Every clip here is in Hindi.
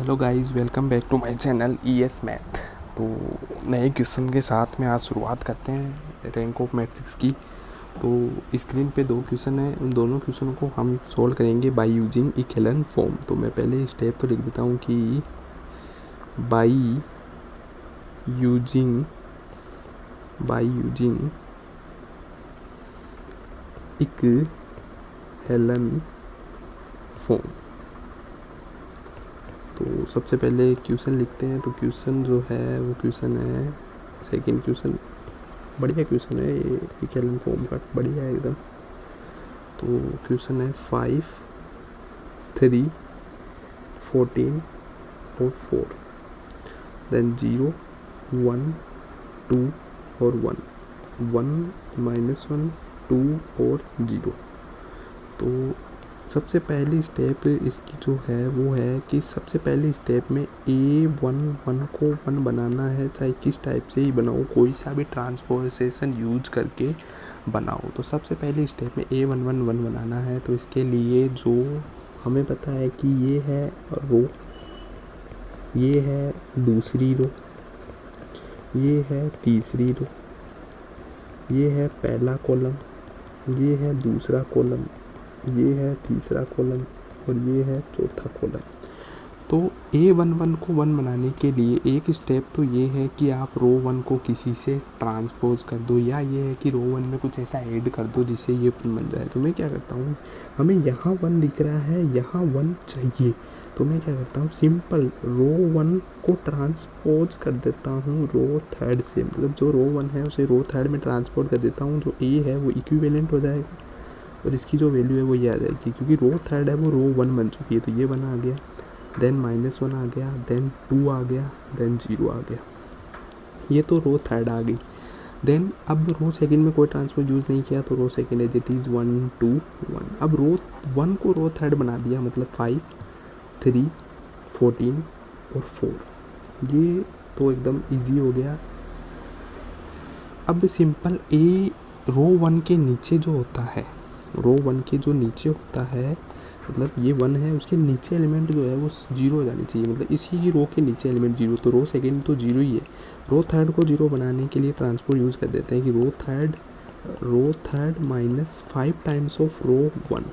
Hello guys, welcome back to my channel E S math. तो नए क्वेश्चन के साथ में आज शुरुआत करते हैं रैंक ऑफ मैट्रिक्स की। तो स्क्रीन पे दो क्वेश्चन है, उन दोनों क्वेश्चनों को हम सॉल्व करेंगे बाय यूजिंग इक्विवेलेंट फॉर्म। तो मैं पहले स्टेप तो लिख देता हूँ कि बाय यूजिंग इक्विवेलेंट फॉर्म। तो सबसे पहले क्वेश्चन लिखते हैं। तो क्वेश्चन जो है वो क्वेश्चन है, सेकंड क्वेश्चन बढ़िया क्वेश्चन है, ये इक्विवेलेंट फॉर्म का बढ़िया है एकदम। तो क्वेश्चन है 5, 3, 14 और 4, देन 0, 1, 2 और 1, 1, -1, 2 और 0। तो सबसे पहली स्टेप इसकी जो है वो है कि सबसे पहले स्टेप में A11 को 1 बनाना है, चाहे किस टाइप से ही बनाओ, कोई सा भी ट्रांसपोजिशन यूज करके बनाओ। तो सबसे पहले स्टेप में A11 1 बनाना है। तो इसके लिए जो हमें पता है कि ये है रो, ये है दूसरी रो, ये है तीसरी रो, ये है पहला कॉलम, ये है दूसरा कॉलम, ये है तीसरा कॉलम और ये है चौथा कॉलम। तो A11 को 1 बनाने के लिए एक स्टेप तो ये है कि आप रो 1 को किसी से ट्रांसपोज कर दो, या ये है कि रो 1 में कुछ ऐसा ऐड कर दो जिससे ये 1 बन जाए। तो मैं क्या करता हूँ, हमें यहाँ 1 दिख रहा है, यहाँ 1 चाहिए, तो मैं क्या करता हूँ, सिंपल रो 1 को ट्रांसपोज कर देता हूँ रो थर्ड से। मतलब जो रो 1 है उसे रो थर्ड में ट्रांसपोज कर देता हूँ। जो A है वो इक्विवेलेंट हो जाएगा और इसकी जो वैल्यू है वो ये आ जाएगी, क्योंकि रो थर्ड है वो रो 1 बन चुकी है। तो ये 1 आ गया, देन -1 आ गया, देन 2 आ गया, देन 0 आ गया। ये तो रो थर्ड आ गई। देन अब रो सेकंड में कोई ट्रांसपोज यूज़ नहीं किया, तो row second as it is 1, 2, 1। अब रो 1 को रो थर्ड बना दिया, मतलब 5, 3, 14 और 4। ये तो एकदम इजी हो गया। अब सिंपल ए रो 1 के नीचे जो होता है, रो 1 के जो नीचे होता है, मतलब ये 1 है, उसके नीचे एलिमेंट जो है वो 0 हो जानी चाहिए, मतलब इसी की रो के नीचे एलिमेंट 0। तो रो सेकंड तो 0 ही है। रो थर्ड को 0 बनाने के लिए ट्रांसपोज यूज़ कर देते हैं कि रो थर्ड -5 टाइम्स ऑफ रो 1।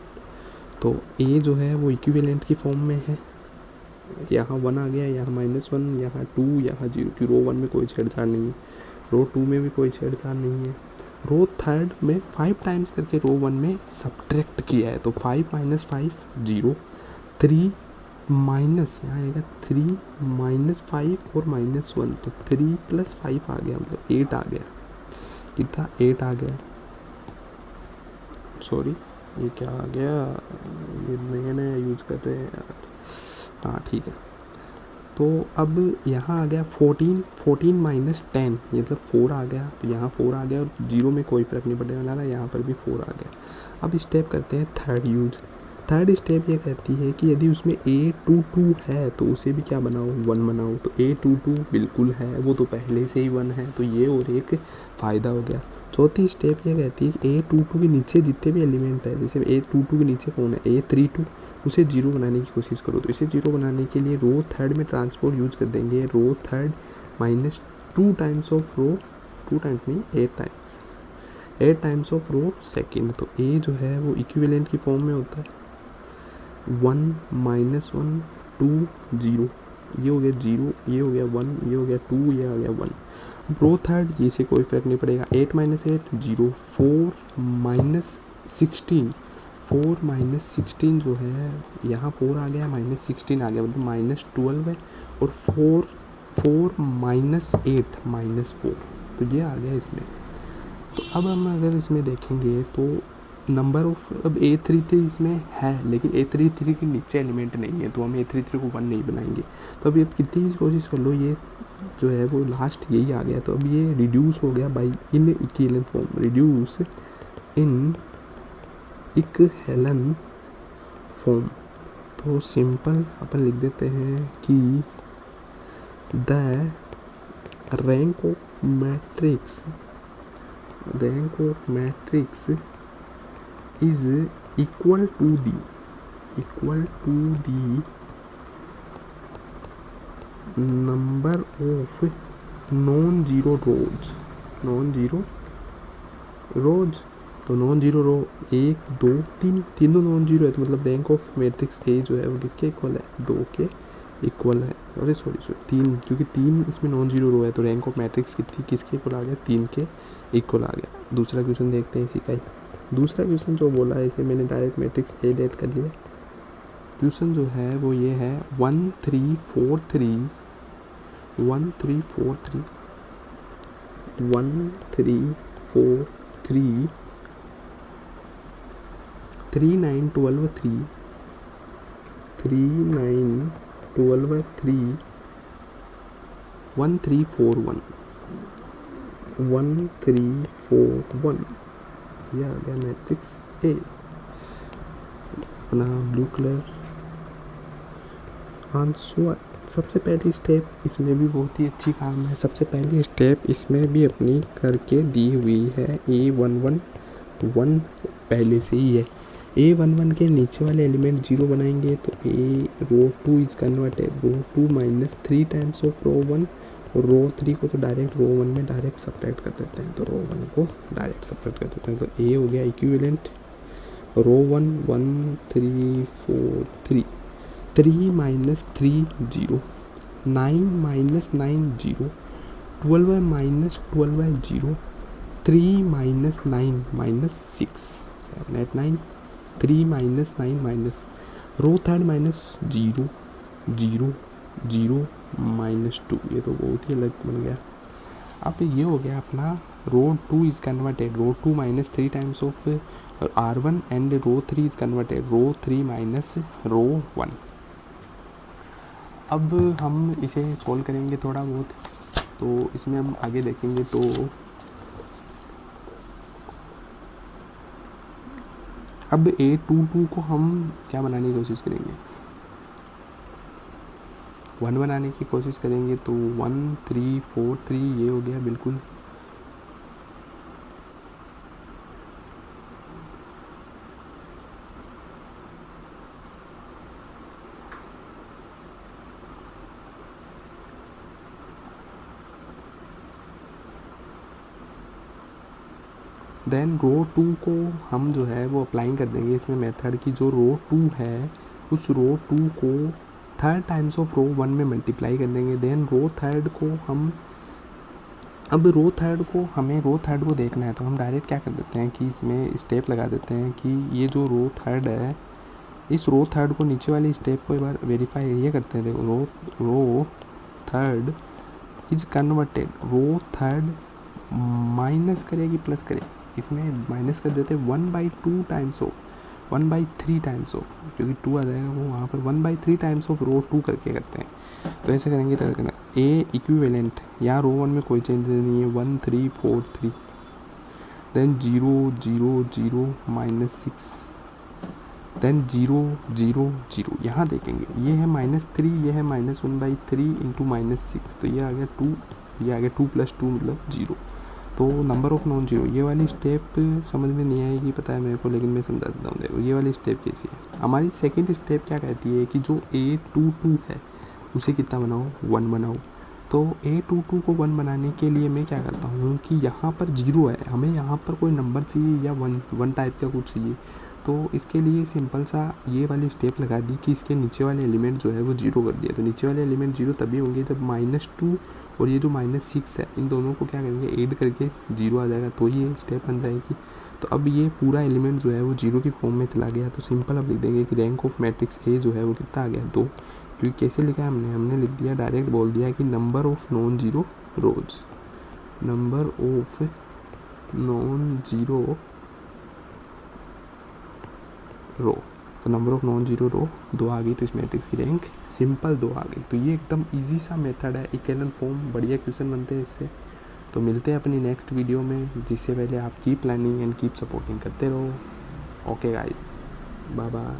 तो ए जो है वो इक्विवेलेंट की फॉर्म में है, यहाँ 1 आ गया, यहाँ -1, यहाँ 2, यहाँ 0, कि रो 1 में कोई छेड़छाड़ नहीं है, रो 2 में भी कोई छेड़छाड़ नहीं है। रो थर्ड में 5 टाइम्स करके रो 1 में सब्ट्रैक्ट किया है। तो 5 - 5 0, 3 माइनस यहाँ आएगा 3 -5 और -1, तो 3 + 5 आ गया, मतलब 8 आ गया। कितना 8 आ गया, सॉरी ये क्या आ गया, ये नया नया यूज कर रहे हैं यार। हाँ ठीक है। तो अब यहाँ आ गया 14 -10, ये मतलब 4 आ गया। तो यहाँ 4 आ गया और 0 में कोई फ़र्क नहीं पड़ने वाला, यहाँ पर भी 4 आ गया। अब स्टेप करते हैं थर्ड यूज। थर्ड स्टेप ये कहती है कि यदि उसमें A22 है तो उसे भी क्या बनाओ, 1 बनाओ। तो A22 बिल्कुल है, वो तो पहले से ही 1 है, तो ये और एक फ़ायदा हो गया। चौथी स्टेप ये कहती है कि A22 के नीचे जितने भी एलिमेंट है, जैसे A22 के नीचे कौन है, A32, उसे 0 बनाने की कोशिश करो। तो इसे 0 बनाने के लिए रो थर्ड में ट्रांसपोज यूज कर देंगे, row third -2 times of row, 2 times नहीं 8 टाइम्स ऑफ रो सेकंड। तो ए जो है वो इक्विवेलेंट की फॉर्म में होता है, 1 -1 2 0, ये हो गया 0, ये हो गया 1, ये हो गया 2, ये आ गया 1। रो थर्ड ये से कोई फर्क नहीं पड़ेगा, 8 - 8 0, 4 -16, 4 -16 जो है, यहाँ 4 आ गया, -16 आ गया, मतलब -12 है, और 4 -8 -4, तो ये आ गया इसमें। तो अब हम अगर इसमें देखेंगे तो नंबर ऑफ, अब A33 इसमें है, लेकिन A33 के नीचे एलिमेंट नहीं है, तो हम A33 को 1 नहीं बनाएंगे। तो अभी आप कितनी भी कोशिश कर लो, ये जो है वो लास्ट यही आ गया। तो अब ये रिड्यूस हो गया by in equivalent form, reduce in equivalent form. तो सिंपल अपन लिख देते हैं कि the rank of matrix is equal to the number of non zero rose, non zero रोज, तो नॉन जीरो रो 1 2 3 तीनों नॉन जीरो है, तो मतलब रैंक ऑफ मैट्रिक्स ए जो है वो किसके इक्वल है, 2 के इक्वल है। अरे सॉरी 3, क्योंकि 3 इसमें नॉन जीरो रो है, तो रैंक ऑफ मैट्रिक्स कितनी किसके इक्वल आ गया, 3 के इक्वल आ गया। दूसरा क्वेश्चन देखते हैं इसी का ही। दूसरा क्वेश्चन जो बोला है इसे मैंने डायरेक्ट मैट्रिक्स ए लेट कर लिया। क्वेश्चन जो है वो ये है 1 3 4 3 1 3 4 3 1 3 4 3 3 9 12 3 3 9 12 3 1 3 4 1 1 3 4 1, यह आ गया मैट्रिक्स ए। अपना ब्लू कलर आंसर। सबसे पहली स्टेप इसमें भी बहुत ही अच्छी काम है। सबसे पहली स्टेप इसमें भी अपनी करके दी हुई है। A11 पहले से ही है। A11 के नीचे वाले एलिमेंट 0 बनाएंगे तो A row 2 is converted row 2 minus 3 times of row 1, और रो 3 को तो डायरेक्ट रो 1 में डायरेक्ट सब्ट्रैक्ट कर देते हैं, तो रो 1 को डायरेक्ट सब्ट्रैक्ट कर देते हैं। तो A हो गया equivalent row 1 1 3 4 3 3 minus 3 0 9 minus 9 0 12 minus 12 0 3 minus 9 minus 6 7 8 9 3 minus 9 minus row third minus 0 0 0 minus 2, ये तो बहुत ही अलग बन गया। अब ये हो गया अपना row 2 is converted row 2 minus 3 times of R1 and row 3 is converted row 3 minus row 1। अब हम इसे सॉल्व करेंगे थोड़ा बहुत, तो इसमें हम आगे देखेंगे। तो अब A22 को हम क्या बनाने की कोशिश करेंगे, 1 बनाने की कोशिश करेंगे। तो 1 3 4 3 ये हो गया बिल्कुल। देन रो 2 को हम जो है वो अप्लाई कर देंगे इसमें मेथड की। जो रो 2 है उस रो 2 को थर्ड टाइम्स ऑफ रो 1 में मल्टीप्लाई कर देंगे। देन रो थर्ड को हम अब रो थर्ड को हमें रो थर्ड को देखना है, तो हम डायरेक्ट क्या कर देते हैं कि इसमें स्टेप लगा देते हैं कि ये जो रो थर्ड है इस रो थर्ड को नीचे वाली स्टेप को एक बार वेरीफाई ये करते हैं। देखो row third is converted row third minus करेगी प्लस करेगी, इसमें माइनस कर देते हैं 1/2 टाइम्स ऑफ 1/3 टाइम्स ऑफ, क्योंकि 2 आ जाएगा वो वहाँ पर 1/3 टाइम्स ऑफ रो 2 करके करते हैं। तो ऐसे करेंगे तो करना ए इक्विवेलेंट, यहाँ रो 1 में कोई चेंज नहीं है 1 3 4 3, देन 0 0 0 माइनस 6, देन 0 0 0। यहाँ देखेंगे ये है -3, ये है -1/3 इंटू -6, तो ये आ गया 2, ये आ गया 2 + 2 मतलब 0। तो नंबर ऑफ नॉन जीरो, ये वाली स्टेप समझ में नहीं आएगी पता है मेरे को, लेकिन मैं समझा देता हूँ। देखो ये वाली स्टेप कैसी है। हमारी सेकंड स्टेप क्या कहती है कि जो A22 है उसे कितना बनाओ, 1 बनाओ। तो A22 को 1 बनाने के लिए मैं क्या करता हूँ कि यहाँ पर 0 है, हमें यहाँ पर कोई नंबर चाहिए या 1 टाइप का कुछ चाहिए। तो इसके लिए सिंपल सा ये वाली स्टेप लगा दी कि इसके नीचे वाले एलिमेंट जो है वो 0 कर दिया। तो नीचे वाले एलिमेंट 0 तभी होंगे जब -2 और ये जो -6 है इन दोनों को क्या करेंगे ऐड करके 0 आ जाएगा, तो ये स्टेप बन जाएगी। तो अब ये पूरा एलिमेंट जो है वो 0 की फॉर्म में चला गया। तो सिंपल अब लिख देंगे कि रैंक ऑफ मैट्रिक्स ए जो है वो कितना आ गया, 2। क्योंकि कैसे लिखा है हमने लिख दिया डायरेक्ट, बोल दिया कि number of non zero rows, number of non zero row. तो number of non zero row 2 आ गई, तो इस मैट्रिक्स की रैंक सिंपल 2 आ गई। तो ये एकदम इजी सा मेथड है, इक्विवेलेंट फॉर्म, बढ़िया क्वेश्चन बनते हैं इससे। तो मिलते हैं अपनी नेक्स्ट वीडियो में, जिससे पहले आप keep planning and keep supporting करते रहो। Okay guys, bye bye.